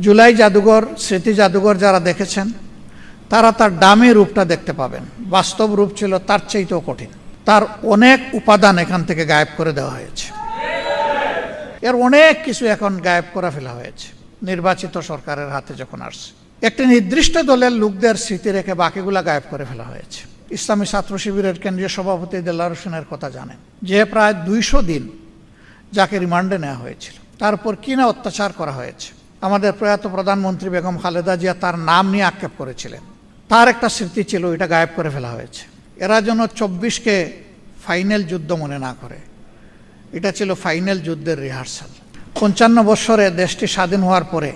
জুলাই জাদুঘর, স্মৃতি জাদুঘর যারা দেখেছেন তারা তার ডামি রূপটা দেখতে পাবেন। বাস্তব রূপ ছিল তার চাইতেও কঠিন। তার অনেক উপাদান এখান থেকে গায়েব করে দেওয়া হয়েছে। এর অনেক কিছু এখন গায়েব করে ফেলা হয়েছে নির্বাচিত সরকারের হাতে যখন আসছে। একটি নির্দিষ্ট দলের লোকদের স্মৃতি রেখে বাকিগুলা গায়েব করে ফেলা হয়েছে। ইসলামী ছাত্র শিবিরের কেন্দ্রীয় সভাপতি দেলোয়ার হোসেনের কথা জানেন, যে প্রায় 200 দিন যাকে রিমান্ডে নেওয়া হয়েছিল, তার উপর কি না অত্যাচার করা হয়েছে। আমাদের প্রয়াত প্রধানমন্ত্রী বেগম খালেদা জিয়া তার নাম নিয়ে আক্ষেপ করেছিলেন, তার একটা স্মৃতি ছিল, এটা গায়েব করে ফেলা হয়েছে। এরা যেন 24কে ফাইনাল যুদ্ধ মনে না করে, এটা ছিল ফাইনাল যুদ্ধের রিহার্সাল। 55 বৎসরে দেশটি স্বাধীন হওয়ার পরে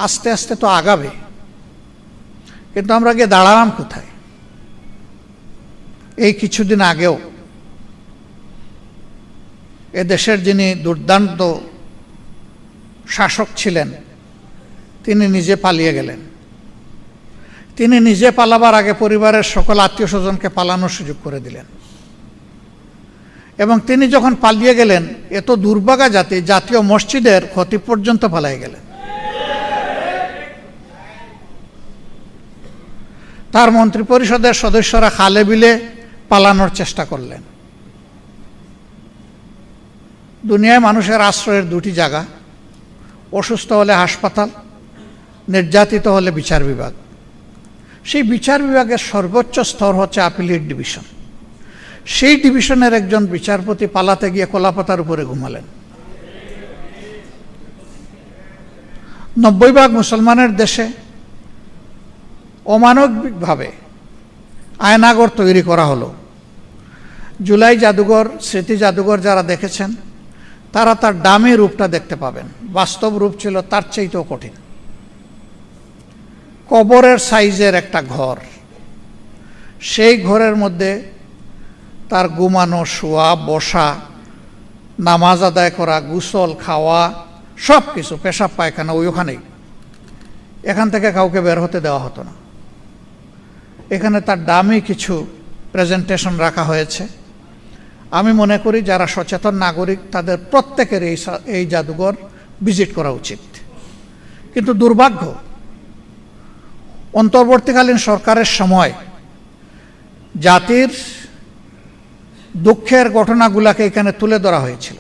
আস্তে আস্তে তো আগাবে, কিন্তু আমরা গিয়ে দাঁড়ালাম কোথায়? এই কিছুদিন আগেও এ দেশের যিনি দুর্দান্ত শাসক ছিলেন তিনি নিজে পালিয়ে গেলেন। তিনি নিজে পালাবার আগে পরিবারের সকল আত্মীয় স্বজনকে পালানোর সুযোগ করে দিলেন, এবং তিনি যখন পালিয়ে গেলেন এত দুর্ভাগা জাতীয় মসজিদের খতিব পর্যন্ত পালিয়ে গেলেন। তার মন্ত্রী পরিষদের সদস্যরা খালে বিলে পালানোর চেষ্টা করলেন। দুনিয়ায় মানুষের আশ্রয়ের দুটি জায়গা, অসুস্থ হলে হাসপাতাল, নির্যাতিত হলে বিচার বিভাগ। সেই বিচার বিভাগের সর্বোচ্চ স্তর হচ্ছে আপিলেট ডিভিশন। সেই ডিভিশনের একজন বিচারপতি পালাতে গিয়ে কলাপাতার উপরে ঘুমালেন। 90% মুসলমানের দেশে অমানবিকভাবে আয়নাগর তৈরি করা হলো। জুলাই জাদুঘর, স্মৃতি জাদুঘর যারা দেখেছেন তারা তার ডামি রূপটা দেখতে পাবেন। বাস্তব রূপ ছিল তার চাইতেও কঠিন। কবরের সাইজের একটা ঘর, সেই ঘরের মধ্যে তার ঘুমানো, শোয়া, বসা, নামাজ আদায় করা, গোসল, খাওয়া, সব কিছু, পেশাব পায়খানা ওইখানেই। এখান থেকে কাউকে বের হতে দেওয়া হতো না। এখানে তার দামি কিছু প্রেজেন্টেশন রাখা হয়েছে। আমি মনে করি যারা সচেতন নাগরিক তাদের প্রত্যেকের এই জাদুঘর ভিজিট করা উচিত। কিন্তু দুর্ভাগ্য, অন্তর্বর্তীকালীন সরকারের সময় জাতির দুঃখের ঘটনাগুলোকে এখানে তুলে ধরা হয়েছিল।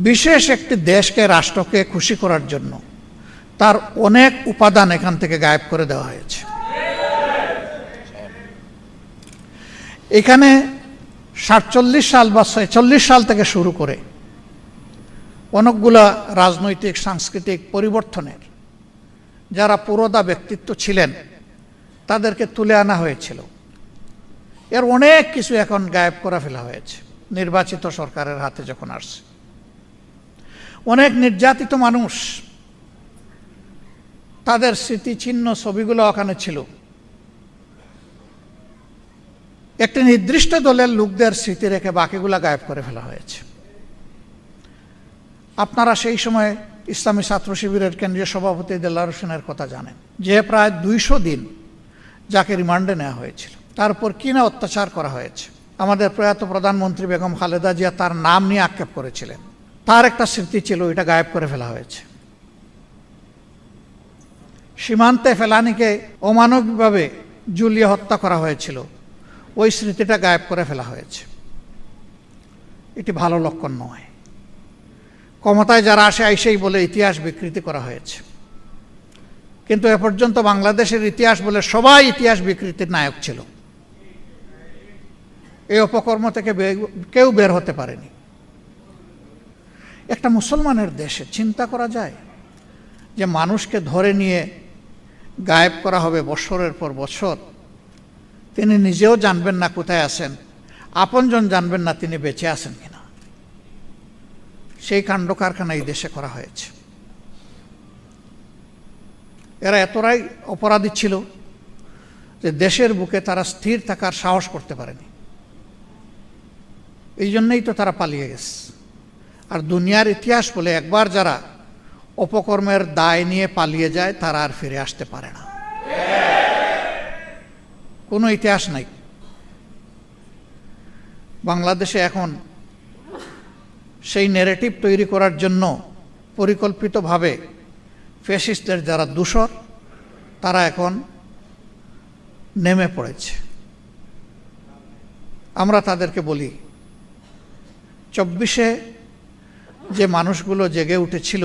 বিশেষ একটি দেশকে, রাষ্ট্রকে খুশি করার জন্য তার অনেক উপাদান এখান থেকে গায়েব করে দেওয়া হয়েছে। এখানে 47 সাল বা 46 সাল থেকে শুরু করে অনেকগুলা রাজনৈতিক সাংস্কৃতিক পরিবর্তনের যারা পুরোদা ব্যক্তিত্ব ছিলেন তাদেরকে তুলে আনা হয়েছিল। এর অনেক কিছু এখন গায়েব করে ফেলা হয়েছে নির্বাচিত সরকারের হাতে যখন আসছে। অনেক নির্যাতিত মানুষ, তাদের স্মৃতিচিহ্ন ছবিগুলো ওখানে ছিল। একটি নির্দিষ্ট দলের লোকদের স্মৃতি রেখে বাকিগুলা গায়েব করে ফেলা হয়েছে। আপনারা সেই সময় ইসলামী ছাত্র শিবিরের কেন্দ্রীয় সভাপতি দেলোয়ার হোসেনের কথা জানেন, যে প্রায় 200 দিন যাকে রিমান্ডে নেওয়া হয়েছিল, তার উপর কি না অত্যাচার করা হয়েছে। আমাদের প্রয়াত প্রধানমন্ত্রী বেগম খালেদা জিয়া তার নাম নিয়ে আক্ষেপ করেছিলেন, তার একটা স্মৃতি ছিল, এটা গায়েব করে ফেলা হয়েছে। সীমান্তে ফেলানিকে অমানবিকভাবে ঝুলিয়ে হত্যা করা হয়েছিল, ওই স্মৃতিটা গায়েব করে ফেলা হয়েছে। এটি ভালো লক্ষণ নয়। ক্ষমতায় যারা আসে আইসেই বলে ইতিহাস বিকৃতি করা হয়েছে, কিন্তু এ পর্যন্ত বাংলাদেশের ইতিহাস বলে সবাই ইতিহাস বিকৃতির নায়ক ছিল। এই অপকর্ম থেকে কেউ বের হতে পারেনি। একটা মুসলমানের দেশে চিন্তা করা যায় যে মানুষকে ধরে নিয়ে গায়েব করা হবে বছরের পর বছর, তিনি নিজেও জানবেন না কোথায় আছেন, আপনজন জানবেন না তিনি বেঁচে আছেন কিনা। সেই কাণ্ড কারখানা এই দেশে করা হয়েছে। এরা এতটাই অপরাধী ছিল যে দেশের বুকে তারা স্থির থাকার সাহস করতে পারেনি। এই জন্যই তো তারা পালিয়ে গেছে। আর দুনিয়ার ইতিহাস বলে একবার যারা অপকর্মের দায় নিয়ে পালিয়ে যায় তারা আর ফিরে আসতে পারে না। কোনো ইতিহাস নাই। বাংলাদেশে এখন সেই ন্যারেটিভ তৈরি করার জন্য পরিকল্পিতভাবে ফ্যাসিস্টদের যারা দূষর তারা এখন নেমে পড়েছে। আমরা তাদেরকে বলি 24-এ যে মানুষগুলো জেগে উঠেছিল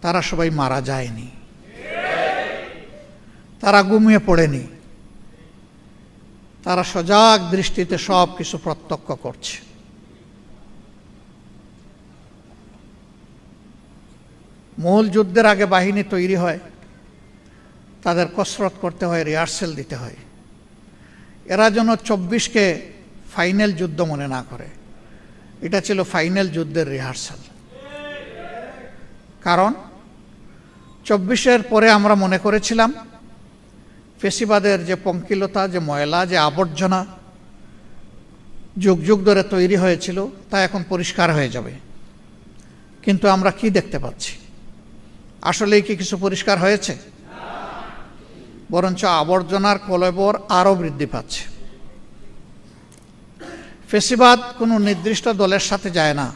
তারা সবাই মারা যায়নি, তারা ঘুমিয়ে পড়েনি, তারা সজাগ দৃষ্টিতে সব কিছু প্রত্যক্ষ করছে। মূল যুদ্ধের আগে বাহিনী তৈরি হয়, তাদের কসরত করতে হয়, রিহার্সেল দিতে হয়। এরা যেন 24-কে ফাইনাল যুদ্ধ মনে না করে, এটা ছিল ফাইনাল যুদ্ধের রিহার্সাল। কারণ 24-এর পরে আমরা মনে করেছিলাম ফেসিবাদের যে পঙ্কিলতা, যে ময়লা, যে আবর্জনা যুগ যুগ ধরে তৈরি হয়েছিল তা এখন পরিষ্কার হয়ে যাবে। কিন্তু আমরা কি দেখতে পাচ্ছি? আসলেই কি কিছু পরিষ্কার হয়েছে? বরঞ্চ আবর্জনার কলেবর আরও বৃদ্ধি পাচ্ছে। ফেসিবাদ কোনো নির্দিষ্ট দলের সাথে যায় না।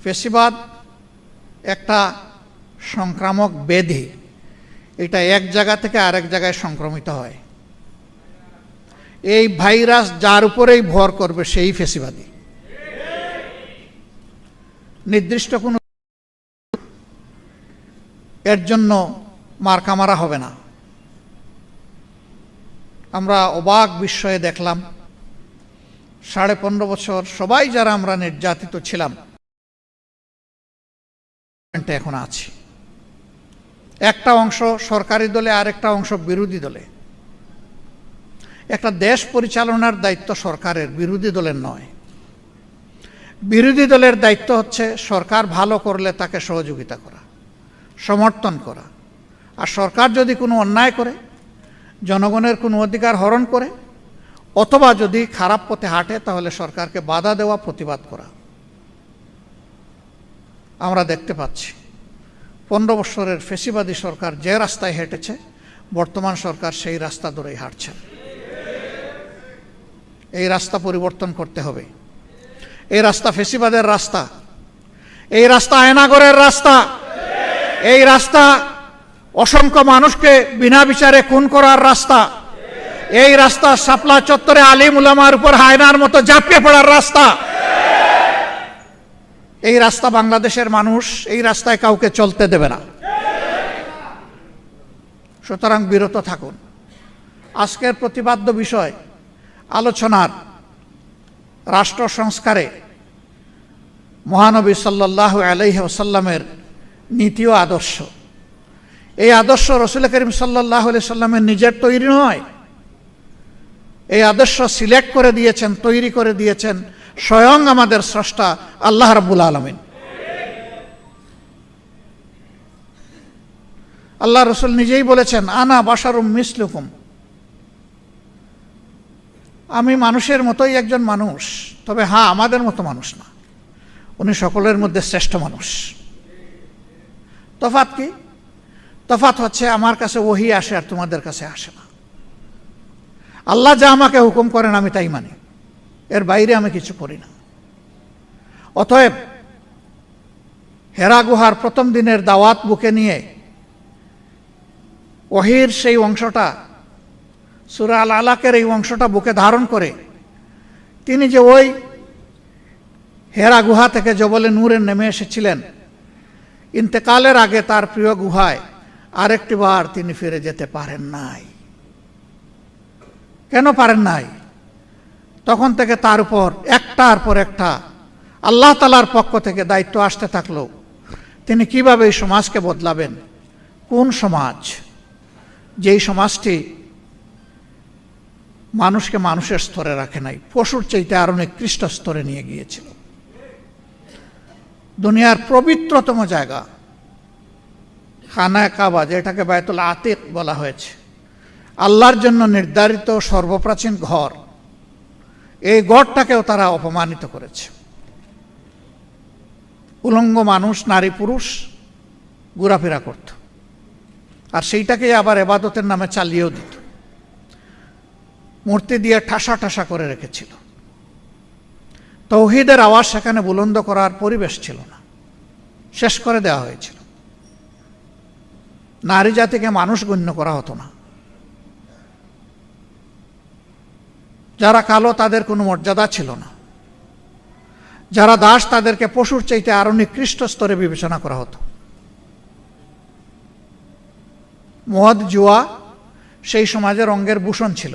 ফেসিবাদ একটা সংক্রামক ব্যাধি, এটা এক জায়গা থেকে আরেক জায়গায় সংক্রমিত হয়। এই ভাইরাস যার উপরেই ভর করবে সেই ফেসিবাদী। নির্দিষ্ট কোনো এর জন্য মার্কা মারা হবে না। আমরা অবাক বিস্ময়ে দেখলাম 15.5 বছর সবাই যারা আমরা নির্যাতিত ছিলাম এখন আছি। একটা অংশ সরকারি দলে, আরেকটা অংশ বিরোধী দলে। একটা দেশ পরিচালনার দায়িত্ব সরকারের, বিরোধী দলের নয়। বিরোধী দলের দায়িত্ব হচ্ছে সরকার ভালো করলে তাকে সহযোগিতা করা, সমর্থন করা। আর সরকার যদি কোনো অন্যায় করে, জনগণের কোনো অধিকার হরণ করে, অথবা যদি খারাপ পথে হাঁটে, তাহলে সরকারকে বাধা দেওয়া, প্রতিবাদ করা। আমরা দেখতে পাচ্ছি 15 বছরের ফেসিবাদী সরকার যে রাস্তায় হেঁটেছে, বর্তমান সরকার সেই রাস্তা ধরেই হাঁটছে। এই রাস্তা পরিবর্তন করতে হবে। এই রাস্তা ফেসিবাদের রাস্তা, এই রাস্তা আয়নাগরের রাস্তা, এই রাস্তা অসংখ্য মানুষকে বিনা বিচারে খুন করার রাস্তা, এই রাস্তা শাপলা চত্বরে আলিম উলামার উপর হায়নার মতো ঝাঁপিয়ে পড়ার রাস্তা। এই রাস্তা বাংলাদেশের মানুষ এই রাস্তায় কাউকে চলতে দেবে না। সুতরাং বিরত থাকুন। আজকের প্রতিপাদ্য বিষয় আলোচনার রাষ্ট্র সংস্কারে মহানবী সাল্লাল্লাহু আলাইহি ওয়াসাল্লামের নীতি ও আদর্শ। এই আদর্শ রাসূল করিম সাল্লাল্লাহু আলাইহি ওয়াসাল্লামের নিজের তৈরি নয়। এই আদর্শ সিলেক্ট করে দিয়েছেন, তৈরি করে দিয়েছেন স্বয়ং আমাদের স্রষ্টা আল্লাহ রাব্বুল আলামিন। আল্লাহ রাসূল নিজেই বলেছেন, আনা বাশারুম মিসলুকুম, আমি মানুষের মতোই একজন মানুষ, তবে হ্যাঁ আমাদের মতো মানুষ না। উনি সকলের মধ্যে শ্রেষ্ঠ মানুষ। তফাৎ কি? তফাৎ হচ্ছে আমার কাছে ওহী আসে আর তোমাদের কাছে আসে না। আল্লাহ যা আমাকে হুকুম করেন আমি তাই মানি, এর বাইরে আমি কিছু করি না। অতএব হেরা গুহার প্রথম দিনের দাওয়াত বুকে নিয়ে ওহীর সেই অংশটা, সূরা আল আলাকের এই অংশটা বুকে ধারণ করে তিনি যে ওই হেরা গুহা থেকে জবলে নূরে নেমে এসেছিলেন, ইন্তেকালের আগে তার প্রিয় গুহায় আরেকটি বার তিনি ফিরে যেতে পারেন নাই। কেন পারেন নাই? তখন থেকে তার উপর একটার পর একটা আল্লাহ তাআলার পক্ষ থেকে দায়িত্ব আসতে থাকলো। তিনি কিভাবে এই সমাজকে বদলাবেন। কোন সমাজ? যেই সমাজটি মানুষকে মানুষের স্তরে রাখে নাই, পশুর চাইতে আরো নিকৃষ্ট স্তরে নিয়ে গিয়েছিল। দুনিয়ার পবিত্রতম জায়গা খানায়ে কাবা, যেটাকে বায়তুল আতিক বলা হয়েছে, আল্লাহর জন্য নির্ধারিত সর্বপ্রাচীন ঘর, এই ঘরটাকেও তারা অপমানিত করেছে। উলঙ্গ মানুষ, নারী পুরুষ ঘোরাফেরা করত, আর সেইটাকে আবার ইবাদতের নামে চালিয়েও দিত। মূর্তি দিয়ে ঠাসা ঠাসা করে রেখেছিল। তাওহীদের আওয়াজ সেখানে বুলন্দ করার পরিবেশ ছিল না, শেষ করে দেওয়া হয়েছিল। নারী জাতিকে মানুষ গণ্য করা হতো না। যারা কালো তাদের কোনো মর্যাদা ছিল না। যারা দাস তাদেরকে পশুর চাইতে আরো নিকৃষ্ট স্তরে বিবেচনা করা হতো। মদ জুয়া সেই সমাজের রঙের ভূষণ ছিল।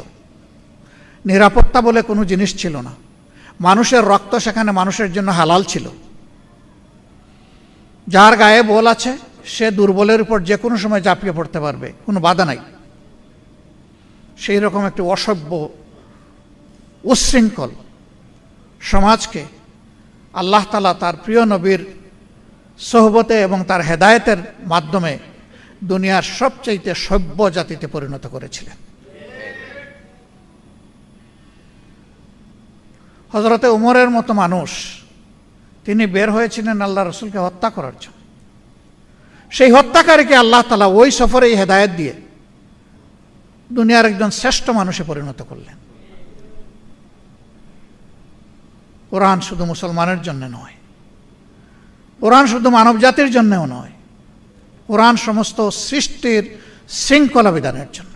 নিরাপত্তা বলে কোনো জিনিস ছিল না। মানুষের রক্ত সেখানে মানুষের জন্য হালাল ছিল। যার গায়ে বল আছে সে দুর্বলের উপর যে কোনো সময় ঝাঁপিয়ে পড়তে পারবে, কোনো বাধা নাই। সেই রকম একটি অসভ্য উচ্ছৃঙ্খল সমাজকে আল্লাহ তাআলা তার প্রিয় নবীর সোহবতে এবং তার হেদায়েতের মাধ্যমে দুনিয়ার সবচাইতে সভ্য জাতিতে পরিণত করেছিলেন। হযরতে উমরের মতো মানুষ, তিনি বের হয়েছিলেন আল্লাহ রসুলকে হত্যা করার জন্য। সেই হত্যাকারীকে আল্লাহ তাআলা ওই সফরে হেদায়েত দিয়ে দুনিয়ার একজন শ্রেষ্ঠ মানুষে পরিণত করলেন। কোরআন শুধু মুসলমানের জন্য নয়, কোরআন শুধু মানব জাতির জন্যও নয়, কোরআন সমস্ত সৃষ্টির শৃঙ্খলা বিধানের জন্য।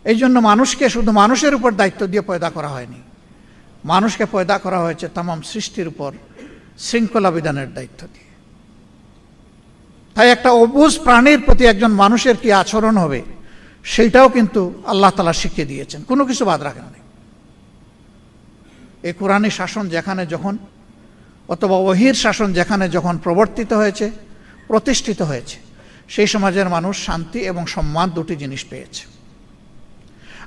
এই জন্য মানুষকে শুধু মানুষের উপর দায়িত্ব দিয়ে পয়দা করা হয়নি, মানুষকে পয়দা করা হয়েছে তামাম সৃষ্টির উপর শৃঙ্খলা বিধানের দায়িত্ব দিয়ে। তাই একটা অবুঝ প্রাণীর প্রতি একজন মানুষের কি আচরণ হবে সেইটাও কিন্তু আল্লাহ তাআলা শিখিয়ে দিয়েছেন, কোনো কিছু বাদ রাখেন নাই। এই কোরআনী শাসন যেখানে যখন, অথবা ওহীর শাসন যেখানে যখন প্রবর্তিত হয়েছে, প্রতিষ্ঠিত হয়েছে, সেই সমাজের মানুষ শান্তি এবং সম্মান দুটি জিনিস পেয়েছে।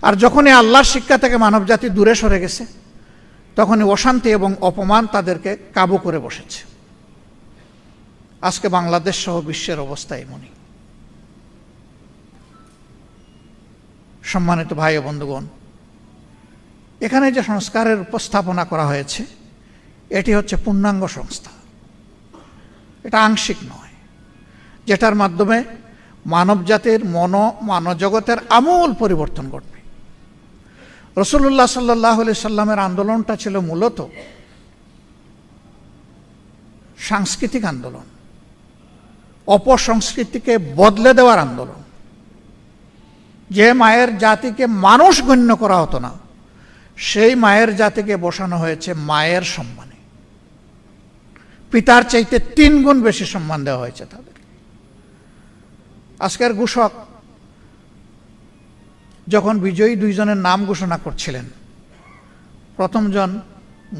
আর যখনই আল্লাহর শিক্ষা থেকে মানবজাতি দূরে সরে গেছে, তখনই অশান্তি এবং অপমান তাদেরকে কাবু করে বসেছে। আজকে বাংলাদেশ সহ বিশ্বের অবস্থা এমনই। সম্মানিত ভাই ও বন্ধুগণ, এখানে যে সংস্কারের উপস্থাপনা করা হয়েছে এটি হচ্ছে পূর্ণাঙ্গ সংস্থা, এটা আংশিক নয়, যেটার মাধ্যমে মানবজাতির মানবজগতের আমূল পরিবর্তন ঘটবে। রাসূলুল্লাহ সাল্লাল্লাহু আলাইহি সাল্লামের আন্দোলনটা ছিল মূলত সাংস্কৃতিক আন্দোলন, অপসংস্কৃতিকে বদলে দেওয়ার আন্দোলন। যে মায়ের জাতিকে মানুষ গণ্য করা হতো না, সেই মায়ের জাতিকে বসানো হয়েছে মায়ের সম্মানে। পিতার চাইতে 3 গুণ বেশি সম্মান দেওয়া হয়েছে তাদের। আজকের ঘোষক যখন বিজয়ী 2 জনের নাম ঘোষণা করছিলেন, প্রথম জন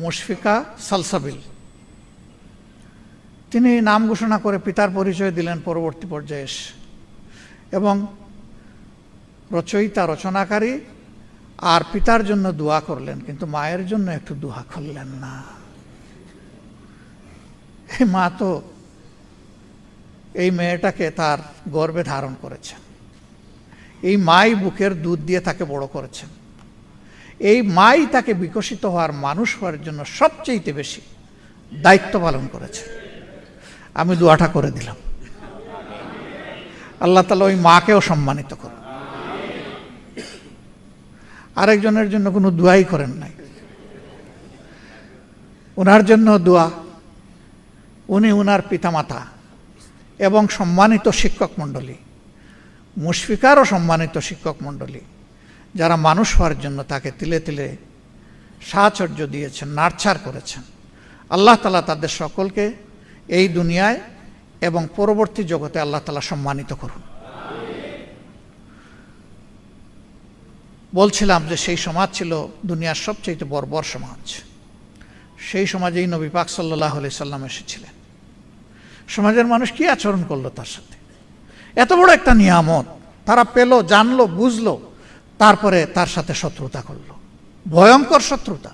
মুশফিকা সালসাবিল, তিনি নাম ঘোষণা করে পিতার পরিচয় দিলেন পরবর্তী পর্যায়ে এসে, এবং রচয়িতা রচনাকারী আর পিতার জন্য দোয়া করলেন, কিন্তু মায়ের জন্য একটু দোয়া করলেন না। এই মা তো এই মেয়েটাকে তার গর্ভে ধারণ করেছেন, এই মাই বুকের দুধ দিয়ে তাকে বড় করেছেন, এই মাই তাকে বিকশিত হওয়ার মানুষ হওয়ার জন্য সবচেয়ে বেশি দায়িত্ব পালন করেছে। আমি দোয়াটা করে দিলাম, আল্লাহ তাআলা ওই মাকেও সম্মানিত করুন। আরেকজনের জন্য কোনো দোয়াই করেন নাই, ওনার জন্য দোয়া। উনি ওনার পিতামাতা এবং সম্মানিত শিক্ষক মণ্ডলী, মুশফিকারও সম্মানিত শিক্ষক মণ্ডলী, যারা মানুষ হওয়ার জন্য তাকে তিলে তিলে সাহচর্য দিয়েছেন, নার্চার করেছেন। আল্লাহ তাআলা তাদের সকলকে এই দুনিয়ায় এবং পরবর্তী জগতে আল্লাহ তাআলা সম্মানিত করুন। বলছিলাম যে সেই সমাজ ছিল দুনিয়ার সবচেয়ে বর্বর সমাজ। সেই সমাজেই নবী পাক সাল্লাল্লাহু আলাইহি সাল্লাম এসেছিলেন। সমাজের মানুষ কি আচরণ করলো তার সাথে? এত বড় একটা নিয়ামত তারা পেল, জানলো, বুঝলো, তারপরে তার সাথে শত্রুতা করলো, ভয়ঙ্কর শত্রুতা।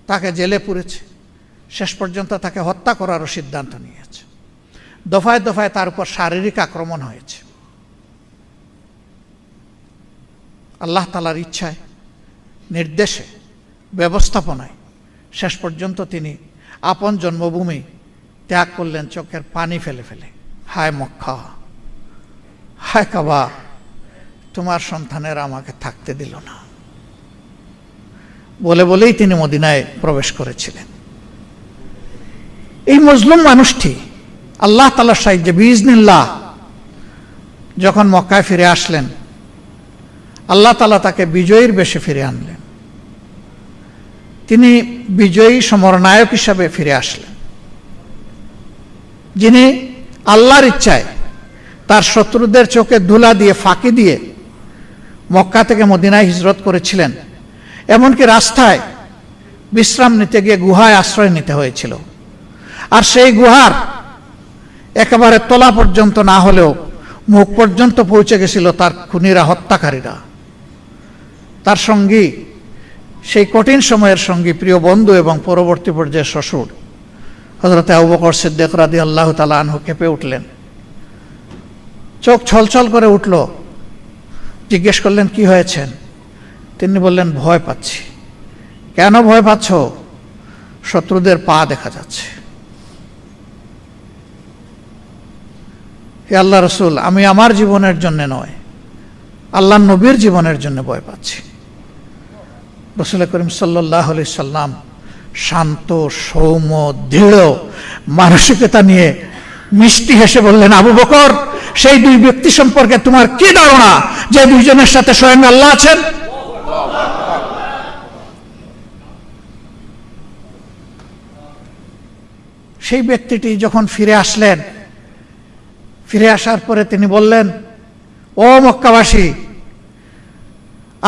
তাকে জেলে পুরেছে, শেষ পর্যন্ত তাকে হত্যা করারও সিদ্ধান্ত নিয়েছে। দফায় দফায় তার উপর শারীরিক আক্রমণ হয়েছে। আল্লাহ তাআলার ইচ্ছায়, নির্দেশে, ব্যবস্থাপনায় শেষ পর্যন্ত তিনি আপন জন্মভূমি ত্যাগ করলেন চোখের পানি ফেলে ফেলে। হায় মক্কা, হায় কাবা, তোমার সন্তানেরা আমাকে থাকতে দিল না বলেই তিনি মদিনায় প্রবেশ করেছিলেন। এই মজলুম মানুষটি আল্লাহ তাআলার সাহায্যে বিইজনিল্লাহ যখন মক্কায় ফিরে আসলেন, আল্লাহ তাআলা তাকে বিজয়ীর বেশে ফিরে আনলেন। তিনি বিজয়ী সমরনায়ক হিসাবে ফিরে আসলেন, যিনি আল্লাহর ইচ্ছায় তার শত্রুদের চোখে ধুলা দিয়ে ফাঁকি দিয়ে মক্কা থেকে মদিনায় হিজরত করেছিলেন। এমনকি রাস্তায় বিশ্রাম নিতে গিয়ে গুহায় আশ্রয় নিতে হয়েছিল। আর সেই গুহার একেবারে তলা পর্যন্ত না হলেও মুখ পর্যন্ত পৌঁছে গেছিল তার খুনিরা, হত্যাকারীরা। তার সঙ্গী, সেই কঠিন সময়ের সঙ্গী, প্রিয় বন্ধু এবং পরবর্তী পর্যায়ে শ্বশুর হযরত আবু বকর সিদ্দিক রাদিয়াল্লাহু তাআলা আনহু কেঁপে উঠলেন, চোখ ছলছল করে উঠল। জিজ্ঞেস করলেন, কি হয়েছেন? তিনি বললেন, ভয় পাচ্ছি। কেন ভয় পাচ্ছ? শত্রুদের পা দেখা যাচ্ছে। হে আল্লাহ রসুল, আমি আমার জীবনের জন্য নয়, আল্লাহ নবীর জীবনের জন্য ভয় পাচ্ছি। রাসূল করিম সাল্লাল্লাহু আলাইহি সাল্লাম শান্ত, সৌম্য, দৃঢ় মানসিকতা নিয়ে মিষ্টি হেসে বললেন, আবু বকর, সেই দুই ব্যক্তি সম্পর্কে তোমার কি ধারণা যে দুইজনের সাথে স্বয়ং আল্লাহ আছেন? সেই ব্যক্তিটি যখন ফিরে আসলেন, ফিরে আসার পরে তিনি বললেন, ও মক্কাবাসী,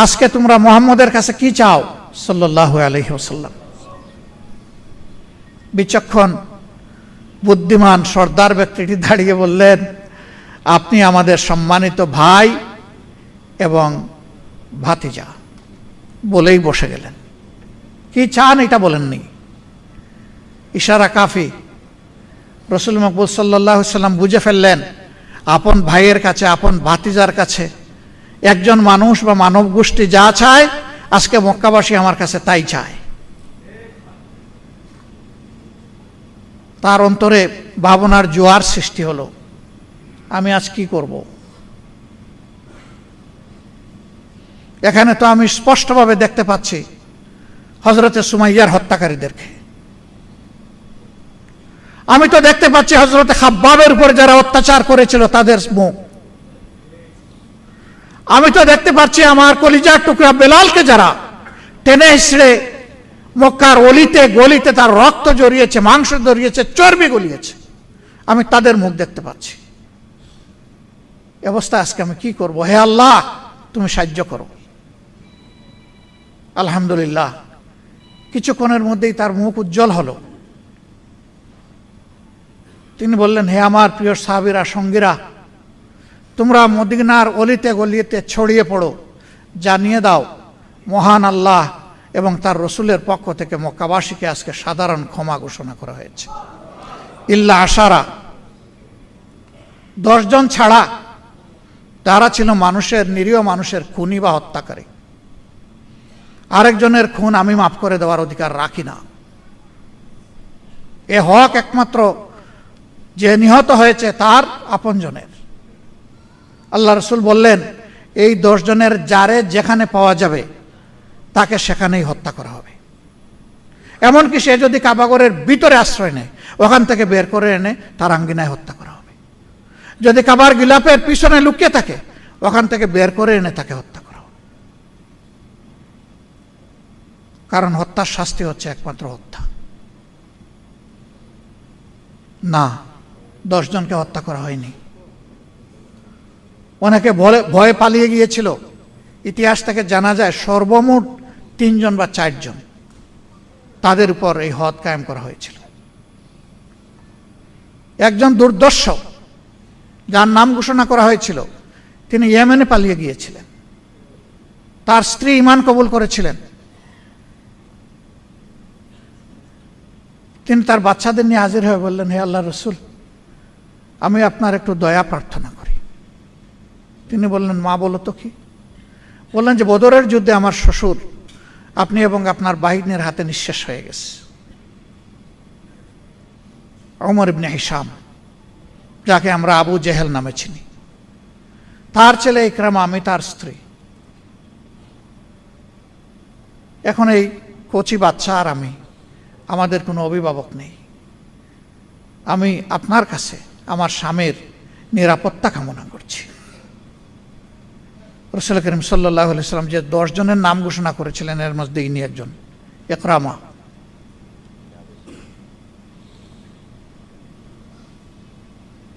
আজকে তোমরা মুহাম্মদের কাছে কি চাও সাল্লাল্লাহু আলাইহি ওয়াসাল্লাম? বিচক্ষণ, বুদ্ধিমান, সর্দার ব্যক্তিটি দাঁড়িয়ে বললেন, আপনি আমাদের সম্মানিত ভাই এবং ভাতিজা, বলেই বসে গেলেন। কি চান এটা বলেননি, ইশারা কাফি। রাসূল মকবুল সাল্লাল্লাহু আলাইহি ওয়াসাল্লাম বুঝে ফেললেন, আপন ভাইয়ের কাছে, আপন ভাতিজার কাছে একজন মানুষ বা মানব গোষ্ঠী যা চায়, আজকে মক্কাবাসী আমার কাছে তাই চায়। তার অন্তরে ভাবনার জোয়ার সৃষ্টি হলো, আমি আজ কি করব? এখানে তো আমি স্পষ্টভাবে দেখতে পাচ্ছি হযরতে সুমাইয়ার হত্যাকারীদেরকে। আমি তো দেখতে পাচ্ছি হযরতে খাব্বাবের উপর যারা অত্যাচার করেছিল তাদের মুখ। আমি তো দেখতে পাচ্ছি আমার কলিজার টুকরা বেলালকে যারা টেনে হিঁচড়ে মক্কার অলিতে গলিতে তার রক্ত জড়িয়েছে, মাংস জড়িয়েছে, চর্বি গলিয়েছে, আমি তাদের মুখ দেখতে পাচ্ছি। অবস্থা আজকে আমি কি করব? হে আল্লাহ, তুমি সাহায্য করো। আলহামদুলিল্লাহ, কিছুক্ষণের মধ্যেই তার মুখ উজ্জ্বল হলো। তিনি বললেন, হে আমার প্রিয় সাহাবীরা, সঙ্গীরা, তোমরা মদিনার অলিতে গলিতে ছড়িয়ে পড়ো, জানিয়ে দাও মহান আল্লাহ এবং তার রসুলের পক্ষ থেকে মক্কাবাসীকে আজকে সাধারণ ক্ষমা ঘোষণা করা হয়েছে। ইল্লা আশারা, 10 জন ছাড়া, তারা ছিল মানুষের, নিরীহ মানুষের খুনি বা হত্যাকারী। আরেকজনের খুন আমি মাফ করে দেওয়ার অধিকার রাখি না। এ হক একমাত্র যে নিহত হয়েছে তার আপনজনের। আল্লাহ রসুল বললেন, এই 10 জনের যারে যেখানে পাওয়া যাবে তাকে সেখানেই হত্যা করা হবে। এমনকি সে যদি কাবাগরের ভিতরে আশ্রয় নেয়, ওখান থেকে বের করে এনে তার আঙ্গিনায় হত্যা করা হবে। যদি কাবার গিলাপের পিছনে লুকিয়ে থাকে, ওখান থেকে বের করে এনে তাকে হত্যা করা হবে। কারণ হত্যার শাস্তি হচ্ছে একমাত্র হত্যা। না, 10 জনকে হত্যা করা হয়নি। অনেকে ভয়ে পালিয়ে গিয়েছিল। ইতিহাস থেকে জানা যায় সর্বমোট 3 জন বা 4 জন, তাদের উপর এই হদ কায়েম করা হয়েছিল। একজন দুর্দর্শ, যার নাম ঘোষণা করা হয়েছিল, তিনি ইয়েমেনে পালিয়ে গিয়েছিলেন। তার স্ত্রী ঈমান কবুল করেছিলেন। তিনি তার বাচ্চাদের নিয়ে হাজির হয়ে বললেন, হে আল্লাহ রসুল, আমি আপনার একটু দয়া প্রার্থনা করি। তিনি বললেন, মা বলো তো কি? বললেন যে বদরের যুদ্ধে আমার শ্বশুর আপনি এবং আপনার বাহিনীর হাতে নিঃশেষ হয়ে গেছে। ওমর ইবনে হিশাম, যাকে আমরা আবু জেহেল নামে চিনি, তার ছেলে ইকরামা, আমি তার স্ত্রী। এখন এই কচি বাচ্চা আর আমি, আমাদের কোনো অভিভাবক নেই। আমি আপনার কাছে আমার স্বামীর নিরাপত্তা কামনা করছি। রাসূল করিম সাল্লাল্লাহু আলাইহি সাল্লাম যে 10 জনের নাম ঘোষণা করেছিলেন, এর মধ্যে ইনি একজন, ইকরামা।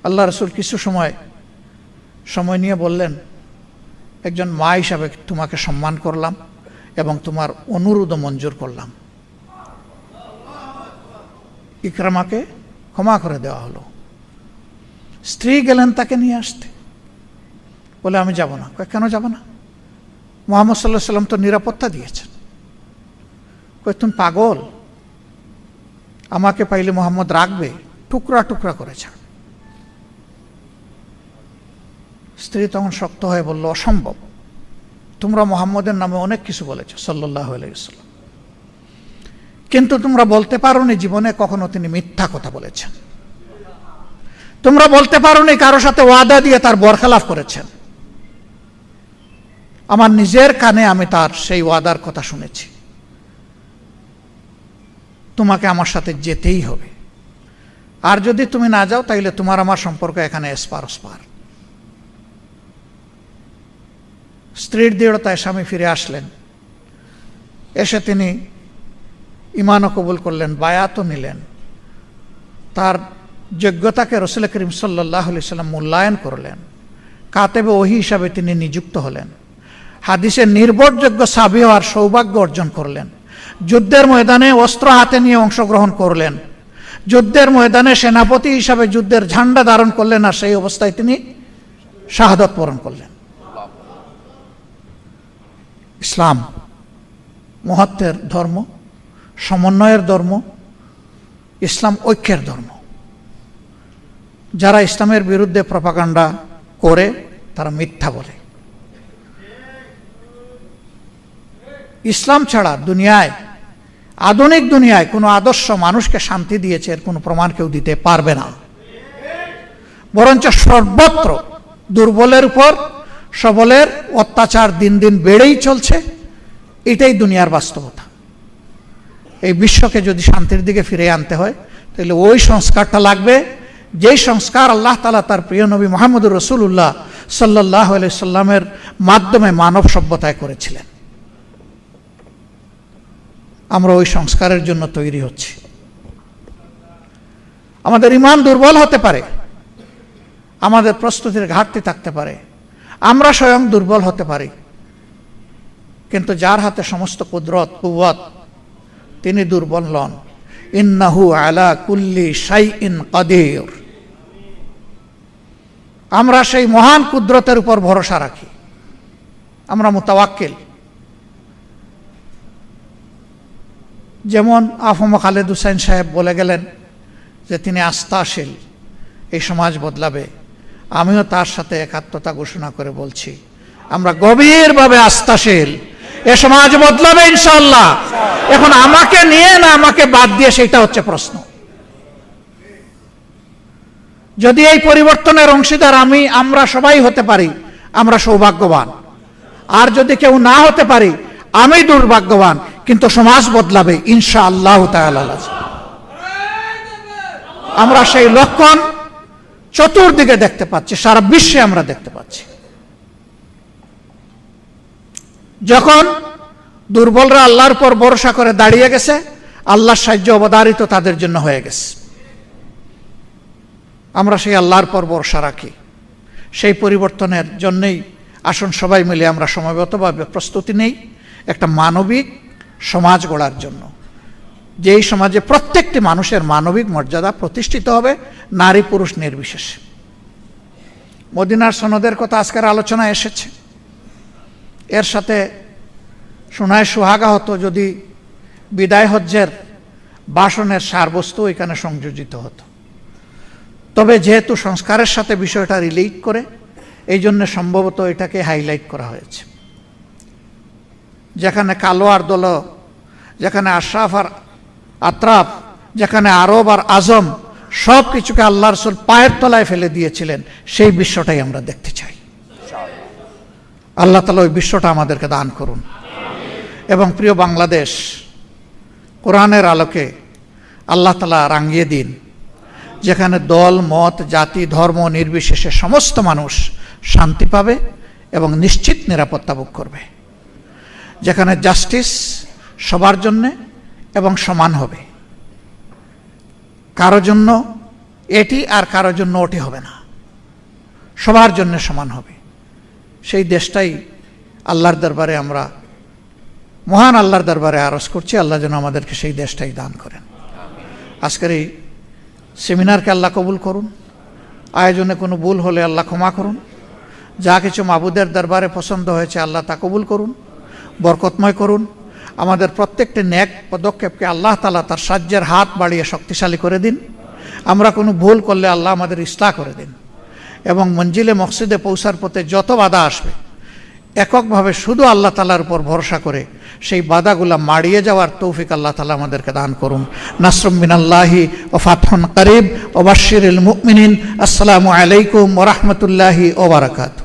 আল্লাহ রাসূল কিছু সময় নিয়ে বললেন, একজন মা হিসাবে তোমাকে সম্মান করলাম এবং তোমার অনুরোধ মঞ্জুর করলাম। ইকরামাকে ক্ষমা করে দেওয়া হলো। স্ত্রী গেলেন তাকে নিয়ে আসতে, বলে আমি যাব না। কেন যাব না? মুহাম্মদ সাল্লাল্লাহু আলাইহি সাল্লাম তো নিরাপত্তা দিয়েছেন। তুমি পাগল? আমাকে পাইলে মুহাম্মদ রাখবে, টুকরা টুকরা করে ছাড়। স্ত্রী তখন শক্ত হয়ে বলল, অসম্ভব, তোমরা মুহাম্মদের নামে অনেক কিছু বলেছ সাল্লাল্লাহু আলাইহি ওয়াসাল্লাম, কিন্তু তোমরা বলতে পারোনি জীবনে কখনো তিনি মিথ্যা কথা বলেছেন। তোমরা বলতে পারোনি কারো সাথে ওয়াদা দিয়ে তার বরখেলাফ করেছেন। আমার নিজের কানে আমি তার সেই ওয়াদার কথা শুনেছি। তোমাকে আমার সাথে যেতেই হবে, আর যদি তুমি না যাও তাইলে তোমার আমার সম্পর্ক এখানে এসপার ওসপার। স্ত্রীর দৃঢ়তায় স্বামী ফিরে আসলেন। এসে তিনি ঈমানও কবুল করলেন, বায়াতও নিলেন। তার যোগ্যতাকে রাসূল করিম সাল্লাল্লাহু আলাইহি সাল্লাম মূল্যায়ন করলেন। কাতেবে ওহী হিসাবে তিনি নিযুক্ত হলেন। হাদিসের নির্ভরযোগ্য সাহাবী হওয়ার সৌভাগ্য অর্জন করলেন। যুদ্ধের ময়দানে অস্ত্র হাতে নিয়ে অংশগ্রহণ করলেন। যুদ্ধের ময়দানে সেনাপতি হিসাবে যুদ্ধের ঝান্ডা ধারণ করলেন, আর সেই অবস্থায় তিনি শাহাদাত বরণ করলেন। ইসলাম মহত্বের ধর্ম, সমন্বয়ের ধর্ম, ইসলাম ঐক্যের ধর্ম। যারা ইসলামের বিরুদ্ধে প্রপাগান্ডা করে তারা মিথ্যা বলে। ইসলাম ছাড়া দুনিয়ায়, আধুনিক দুনিয়ায় কোনো আদর্শ মানুষকে শান্তি দিয়েছে এর কোনো প্রমাণ কেউ দিতে পারবে না। বরঞ্চ সর্বত্র দুর্বলের উপর সবলের অত্যাচার দিন দিন বেড়েই চলছে। এটাই দুনিয়ার বাস্তবতা। এই বিশ্বকে যদি শান্তির দিকে ফিরে আনতে হয় তাহলে ওই সংস্কারটা লাগবে, যেই সংস্কার আল্লাহ তাআলা তার প্রিয় নবী মুহাম্মদুর রাসূলুল্লাহ সাল্লাল্লাহু আলাইহি সাল্লামের মাধ্যমে মানব সভ্যতায় করেছিলেন। আমরা ওই সংস্কারের জন্য তৈরি হচ্ছি। আমাদের ঈমান দুর্বল হতে পারে, আমাদের প্রস্তুতির ঘাটতি থাকতে পারে, আমরা স্বয়ং দুর্বল হতে পারি, কিন্তু যার হাতে সমস্ত কুদরত কুওয়াত তিনি দুর্বল নন। ইন্নাহু আলা কুল্লি শাইইন কাদির। আমরা সেই মহান কুদরতের উপর ভরসা রাখি, আমরা মুতাওয়াক্কিল। যেমন আফম খালেদ হুসাইন সাহেব বলে গেলেন যে তিনি আস্থাশীল, এই সমাজ বদলাবে। আমিও তার সাথে একাত্মতা ঘোষণা করে বলছি, আমরা গভীরভাবে আস্থাশীল, এ সমাজ বদলাবে ইনশাআল্লাহ। এখন আমাকে নিয়ে না আমাকে বাদ দিয়ে সেটা হচ্ছে প্রশ্ন। যদি এই পরিবর্তনের অংশীদার আমরা সবাই হতে পারি, আমরা সৌভাগ্যবান। আর যদি কেউ না হতে পারি, আমি দুর্ভাগ্যবান। কিন্তু সমাজ বদলাবে ইনশাআল্লাহ তাআলা। আমরা সেই লক্ষণ চতুর্দিকে দেখতে পাচ্ছি, সারা বিশ্বে আমরা দেখতে পাচ্ছি। যখন দুর্বলরা আল্লাহর উপর ভরসা করে দাঁড়িয়ে গেছে, আল্লাহর সাহায্য অবধারিত তাদের জন্য হয়ে গেছে। আমরা সেই আল্লাহর উপর ভরসা রাখি। সেই পরিবর্তনের জন্যই আসুন সবাই মিলে আমরা সমবেতভাবে প্রস্তুতি নেই একটা মানবিক সমাজ গড়ার জন্য, যেই সমাজে প্রত্যেকটি মানুষের মানবিক মর্যাদা প্রতিষ্ঠিত হবে, নারী পুরুষ নির্বিশেষে। মদিনার সনদের কথা আজকের আলোচনায় এসেছে। এর সাথে শোনায় সুহাগা হতো যদি বিদায় হজ্জের ভাষণের সারবস্তু এখানে সংযোজিত হতো। তবে যেহেতু সংস্কারের সাথে বিষয়টা রিলেট করে, এই জন্য সম্ভবত এটাকে হাইলাইট করা হয়েছে। যেখানে কালো আর দল, যেখানে আশরাফ আর আতরাফ, যেখানে আরব আর আজম, সব কিছুকে আল্লাহ রাসূল পায়ের তলায় ফেলে দিয়েছিলেন, সেই বিশ্বটাই আমরা দেখতে চাই। আল্লাহ তাআলা ওই বিশ্বটা আমাদেরকে দান করুন। এবং প্রিয় বাংলাদেশ, কোরআনের আলোকে আল্লাহ তাআলা রাঙিয়ে দিন। যেখানে দল মত জাতি ধর্ম নির্বিশেষে সমস্ত মানুষ শান্তি পাবে এবং নিশ্চিত নিরাপত্তা ভোগ করবে, যেখানে জাস্টিস সবার জন্যে এবং সমান হবে, কারো জন্য এটি আর কারো জন্য ওটি হবে না, সবার জন্য সমান হবে। সেই দেশটাই আল্লাহর দরবারে আমরা মহান আল্লাহর দরবারে আরজ করছি, আল্লাহ যেন আমাদেরকে সেই দেশটাই দান করেন। আজকের এই সেমিনারকে আল্লাহ কবুল করুন, আয়োজনে কোনো ভুল হলে আল্লাহ ক্ষমা করুন, যা কিছু মাবুদের দরবারে পছন্দ হয়েছে আল্লাহ তা কবুল করুন, বরকতময় করুন। আমাদের প্রত্যেকটি নেক পদক্ষেপকে আল্লাহ তাআলা তার সাহায্যের হাত বাড়িয়ে শক্তিশালী করে দিন। আমরা কোনো ভুল করলে আল্লাহ আমাদের ইসলাহ করে দিন, এবং মঞ্জিলে মকসিদে পৌঁছার পথে যত বাধা আসবে এককভাবে শুধু আল্লাহ তাআলার উপর ভরসা করে সেই বাধাগুলা মাড়িয়ে যাওয়ার তৌফিক আল্লাহ তাআলা আমাদেরকে দান করুন। নাসরুম মিনাল্লাহি ওয়া ফাতহুন করিব ওয়া বাশশিরিল মুমিনিন। আসসালামু আলাইকুম ওয়া রাহমাতুল্লাহি ওয়া বারাকাতুহু।